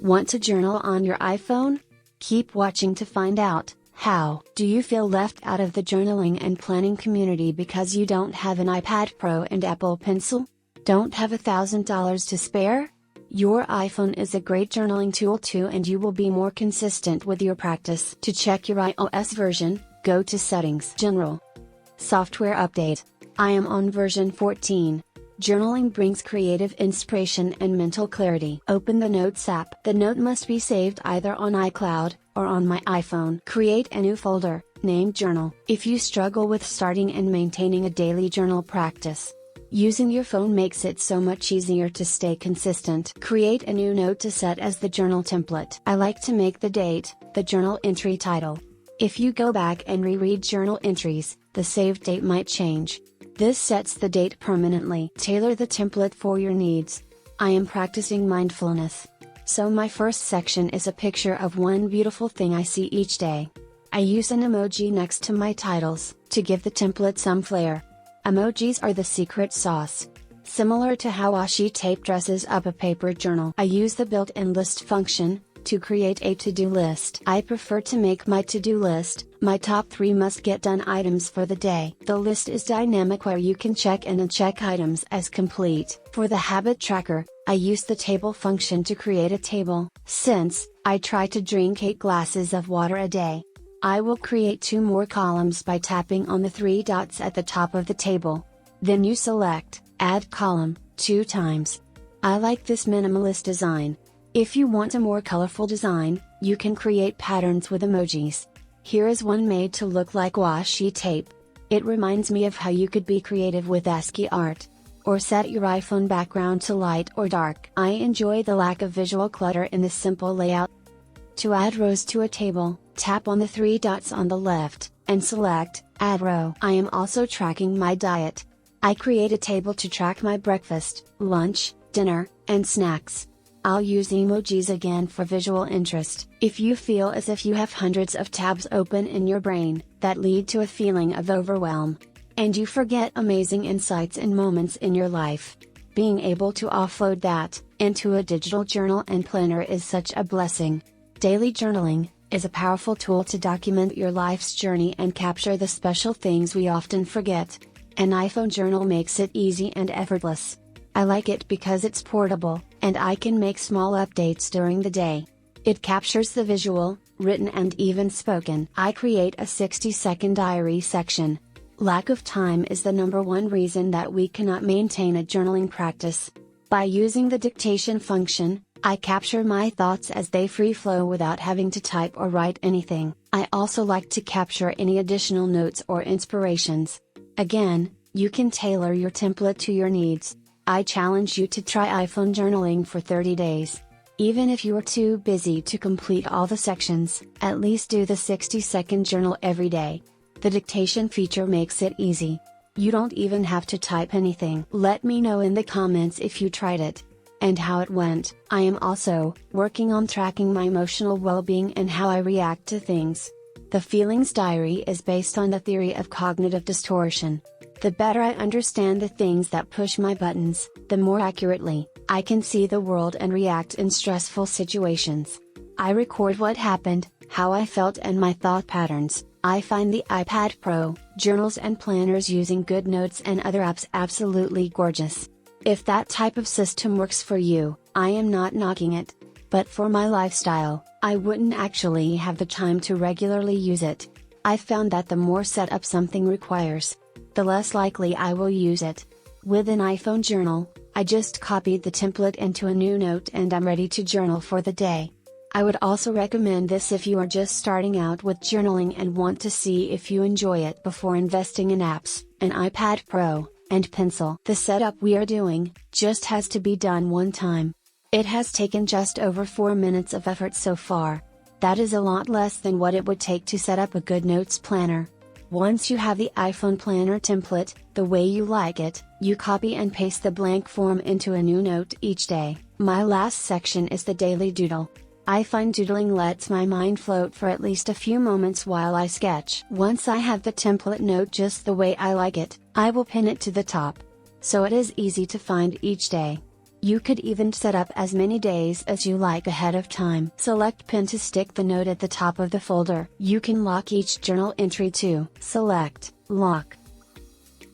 Want to journal on your iPhone? Keep watching to find out how. Do you feel left out of the journaling and planning community because you don't have an iPad Pro and Apple Pencil? Don't have $1,000 to spare? Your iPhone is a great journaling tool too, and you will be more consistent with your practice. To check your iOS version, go to Settings, General, Software Update. I am on version 14. Journaling brings creative inspiration and mental clarity. Open the Notes app. The note must be saved either on iCloud or on my iPhone. Create a new folder, named Journal. If you struggle with starting and maintaining a daily journal practice, using your phone makes it so much easier to stay consistent. Create a new note to set as the journal template. I like to make the date the journal entry title. If you go back and reread journal entries, the saved date might change. This sets the date permanently. Tailor the template for your needs. I am practicing mindfulness, so my first section is a picture of one beautiful thing I see each day. I use an emoji next to my titles to give the template some flair. Emojis are the secret sauce. Similar to how washi tape dresses up a paper journal, I use the built-in list function to create a to-do list. I prefer to make my to-do list my top 3 must-get-done items for the day. The list is dynamic, where you can check and uncheck items as complete. For the habit tracker, I use the table function to create a table. Since I try to drink 8 glasses of water a day, I will create 2 more columns by tapping on the 3 dots at the top of the table. Then you select Add Column 2 times. I like this minimalist design. If you want a more colorful design, you can create patterns with emojis. Here is one made to look like washi tape. It reminds me of how you could be creative with ASCII art. Or set your iPhone background to light or dark. I enjoy the lack of visual clutter in this simple layout. To add rows to a table, tap on the 3 dots on the left, and select Add Row. I am also tracking my diet. I create a table to track my breakfast, lunch, dinner, and snacks. I'll use emojis again for visual interest. If you feel as if you have hundreds of tabs open in your brain that lead to a feeling of overwhelm, and you forget amazing insights and moments in your life, being able to offload that into a digital journal and planner is such a blessing. Daily journaling is a powerful tool to document your life's journey and capture the special things we often forget. An iPhone journal makes it easy and effortless. I like it because it's portable, and I can make small updates during the day. It captures the visual, written and even spoken. I create a 60-second diary section. Lack of time is the #1 reason that we cannot maintain a journaling practice. By using the dictation function, I capture my thoughts as they free flow without having to type or write anything. I also like to capture any additional notes or inspirations. Again, you can tailor your template to your needs. I challenge you to try iPhone journaling for 30 days. Even if you are too busy to complete all the sections, at least do the 60-second journal every day. The dictation feature makes it easy. You don't even have to type anything. Let me know in the comments if you tried it, and how it went. I am also working on tracking my emotional well-being and how I react to things. The Feelings Diary is based on the theory of cognitive distortion. The better I understand the things that push my buttons, the more accurately I can see the world and react in stressful situations. I record what happened, how I felt and my thought patterns. I find the iPad Pro, journals and planners using GoodNotes and other apps absolutely gorgeous. If that type of system works for you, I am not knocking it. But for my lifestyle, I wouldn't actually have the time to regularly use it. I found that the more setup something requires, the less likely I will use it. With an iPhone journal, I just copied the template into a new note and I'm ready to journal for the day. I would also recommend this if you are just starting out with journaling and want to see if you enjoy it before investing in apps, an iPad Pro, and pencil. The setup we are doing just has to be done one time. It has taken just over 4 minutes of effort so far. That is a lot less than what it would take to set up a GoodNotes planner. Once you have the iPhone planner template, the way you like it, you copy and paste the blank form into a new note each day. My last section is the daily doodle. I find doodling lets my mind float for at least a few moments while I sketch. Once I have the template note just the way I like it, I will pin it to the top, so it is easy to find each day. You could even set up as many days as you like ahead of time. Select Pin to stick the note at the top of the folder. You can lock each journal entry too. Select Lock.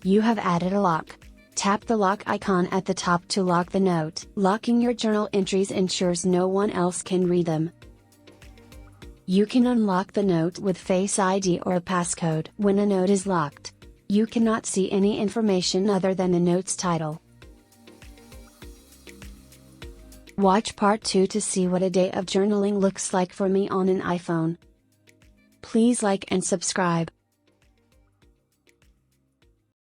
You have added a lock. Tap the lock icon at the top to lock the note. Locking your journal entries ensures no one else can read them. You can unlock the note with Face ID or a passcode. When a note is locked, you cannot see any information other than the note's title. Watch part 2 to see what a day of journaling looks like for me on an iPhone. Please like and subscribe.